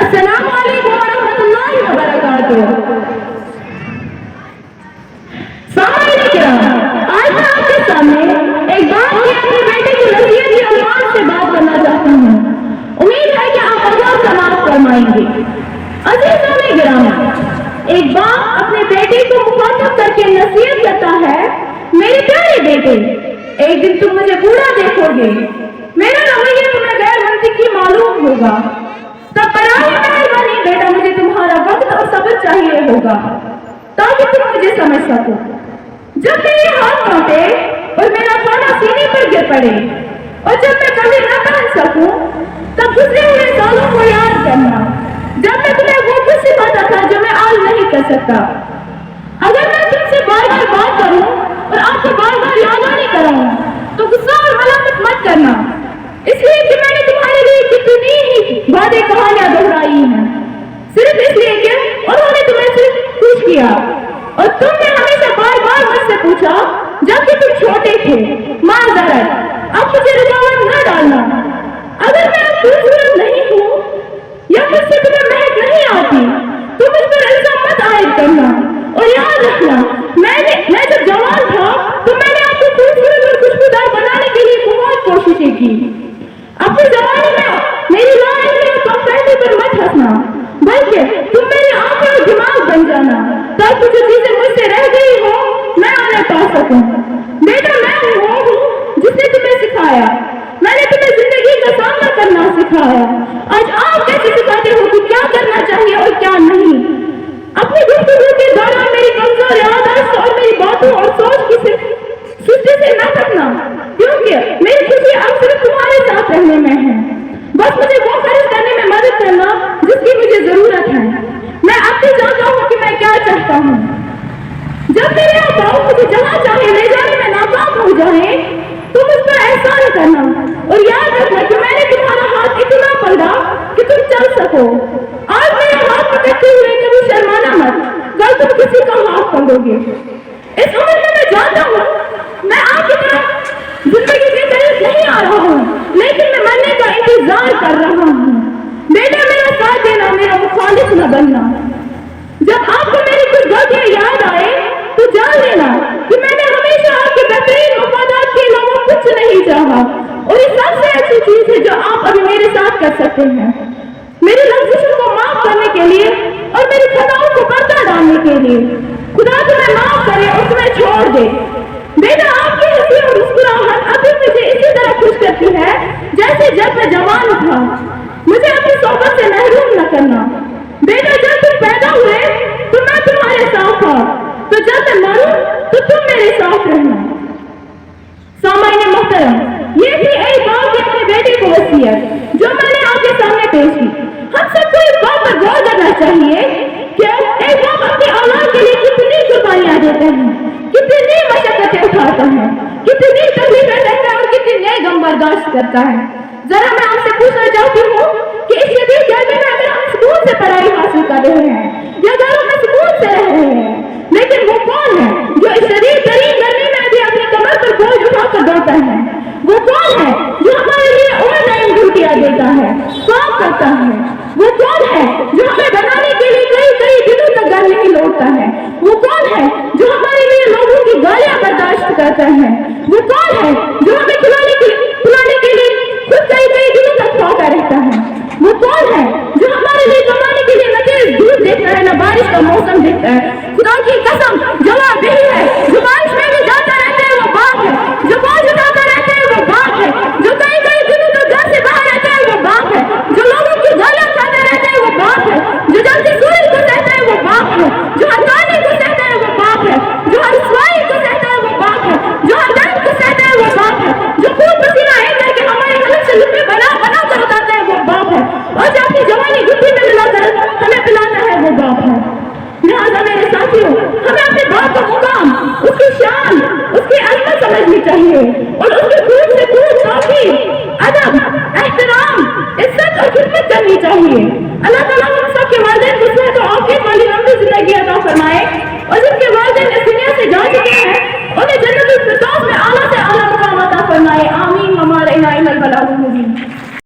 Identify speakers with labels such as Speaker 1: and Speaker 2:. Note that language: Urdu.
Speaker 1: السلام علیکم ورحمۃ اللہ وبرکاتہ۔ سامعین کرام، آج میں آپ کے سامنے ایک باپ کی اپنے بیٹے کی نصیحت کی عنوان سے بات کرنا چاہتا ہوں۔ امید ہے کہ آپ اللہ سماعت فرمائیں گے۔ عزیزان گرامی، ایک باپ اپنے بیٹے کو مخاطب کر کے نصیحت کرتا ہے، میرے پیارے بیٹے، ایک دن تم مجھے بوڑھا دیکھو گے، میرا رویہ تمہیں غیر منطقی معلوم ہوگا، تب برائے مہربانی بیٹا مجھے تمہارا وقت اور صبر چاہیے ہوگا تاکہ تم مجھے سمجھ سکو۔ جب میرے ہاتھ کانپے اور میرا کھانا سینے پر گر پڑے اور جب میں کبھی نہ پہن سکوں تب گزرے ہوئے سالوں کو یاد کرنا، جب میں تمہیں وہ کچھ سکھاتا تھا جو میں آج نہیں کر سکتا۔ اگر میں تم سے بار بار بات کروں اور آپ کو بار بار یاد آنے کراؤں تو غصہ اور ملامت مت کرنا، اس لیے کہ میں نے تمہارے لیے کتنی ہی باتیں کہانیاں دہرائی ہیں، صرف اس لیے کہ انہوں نے تمہیں صرف خوش کیا اور تم نے ہمیشہ بار بار مجھ سے پوچھا جب کہ تم چھوٹے تھے۔ معذرت، اب مجھے رکاوٹ نہ ڈالنا۔ اگر میں اب خوبصورت نہیں ہوں یا مجھ سے تمہیں مہک نہیں آتی تو مجھ پر الزام مت عائد کرنا، اور یاد رکھنا میں جب جوان تھا تو میں نے آپ کو خوبصورت اور خوشبودار بنانے کے لیے بہت کوششیں کی۔ اپنے زمانے میں میری لا علمی اور کم فہمی پر مت ہنسنا، بلکہ تم میری آنکھیں اور دماغ بن جانا تاکہ جو چیزیں مجھ سے رہ گئی ہوں میں انہیں پا سکوں۔ بیٹا، میں وہ ہوں جس نے تمہیں سکھایا، میں نے تمہیں زندگی کا سامنا کرنا سکھایا۔ آج آپ کیسے سکھاتے ہو کہ کیا کرنا چاہیے اور کیا نہیں؟ اپنی گفتگو کے دوران میری کمزور یادداشت اور میری باتوں اور سوچ کی سستی سے نہ تھکنا، کیونکہ میری خوشی اب صرف تمہارے ساتھ رہنے میں ہے۔ بس مجھے وہ خرچ کرنے میں مدد کرنا جس کی مجھے ضرورت ہے۔ میں اب بھی جانتا ہوں کہ میں کیا چاہتا ہوں۔ جب میرے آباؤ مجھے جہاں چاہے لے جانے میں ناکام ہو جائیں تو مجھ پر احسان کرنا اور یاد رکھنا کہ میں نے تمہارا ہاتھ اتنا پکڑا کہ تم چل سکو۔ آج میرا ہاتھ پکڑتے ہوئے کبھی شرمانا مت، کل تم کسی کا ہاتھ پکڑو گے۔ اس عمر میں جانتا ہوں میں آپ کی طرف زندگی کے قریب نہیں آ رہا ہوں، لیکن میں مرنے کا انتظار کر رہا ہوں۔ بیٹا، میرا ساتھ دینا، میرا مخالف نہ بننا۔ جب آپ کو میری کچھ غلطیاں یاد آئے تو جان لینا کہ میں نے ہمیشہ آپ کے بہترین مفادات کے علاوہ کچھ نہیں چاہا، اور یہ سب سے اچھی چیز ہے جو آپ ابھی میرے ساتھ کر سکتے ہیں، میری لفظوں کو معاف کرنے کے لیے اور میری خطاؤں کو پردہ ڈالنے کے لیے۔ خدا تمہیں معاف کرے اور تمہیں چھوڑ دے۔ بیٹا، آپ کی ہنسی اور مسکراہٹ ابھی مجھے اسی طرح خوش کرتی ہے جیسے جب میں جوان تھا۔ مجھے اپنی صحبت سے محروم نہ کرنا۔ بیٹا، جب تم پیدا ہوئے تو میں تمہارے ساتھ تھا، تو جب میں مروں تو تم میرے ساتھ رہنا۔ سامعین محترم، یہ تھی ایک باپ کی اپنے بیٹے کو وصیت جو میں نے آپ کے سامنے پیش کی۔ ہم سب کو اس بات پر غور کرنا چاہیے کہ ایک باپ اپنی اولاد کے لیے کتنی قربانیاں دیتے ہیں، کتنی مشقتیں اٹھاتا ہے، کتنی تکلیفیں سہتا ہے اور کتنی غم برداشت کرتا ہے۔ ذرا میں آپ سے پوچھنا چاہتی ہوں کہ اس شدید گرمی میں اگر ہم سکون سے پڑھائی حاصل کر رہے ہیں یا گھروں میں سکون سے رہ رہے ہیں، لیکن وہ کون ہے جو اس شدید ترین گرمی میں بھی اپنی کمر پر بوجھ اٹھا کر دوڑتا ہے؟ وہ کون ہے جو ہمارے لیے اوور ٹائم ڈیوٹیاں دیتا ہے، کام کرتا ہے؟ وہ کون ہے جو ہمیں بنانے کے لیے کئی دنوں تک گھر نہیں لوٹتا ہے؟ وہ کون ہے جو ہمارے لیے لوگوں کی گالیاں برداشت کرتا ہے؟ وہ کون ہے جو ہمیں کھلانے کے لیے خود کئی دنوں تک کھاتا رہتا ہے؟ وہ کون ہے جو ہمارے لیے کمانے کے لیے نہ تیز دھوپ دیکھتا ہے نہ بارش کا موسم دیکھتا ہے؟ خدا کی قسم، جواب یہی ہے، جو بارش میں بھی جاتا رہتا ہے وہ باپ ہے، جو بوجھ اٹھاتا رہتا ہے وہ باپ ہے، جو کئی دنوں تک گھر سے باہر رہتا ہے وہ باپ ہے، جو لوگوں کی گالیاں کھاتا رہتا ہے وہ باپ ہے، جو جلدی سوری کو سہتا ہے وہ باپ ہے، جو ہر گالی کو سہتا ہے وہ باپ ہے، جو ہر رسوائی کو سہتا ہے وہ باپ ہے، جو ہر درد کو سہتا ہے وہ باپ ہے، جو خون پسینہ ایک کر کے ہمارے حلق سے لقمے بنا کر اتارتا ہے وہ باپ ہے، اور جو اپنی جوانی گٹی میں ملا کر ہمیں پلاتا ہے وہ باپ ہے۔ لہٰذا میرے ساتھیوں، ہمیں اپنے باپ کا مقام، اس کی شان، اس کی عظمت سمجھنی چاہیے اور اس کی خوب سے خوب توقیر، ادب، احترام، عزت اور خدمت کرنی چاہیے۔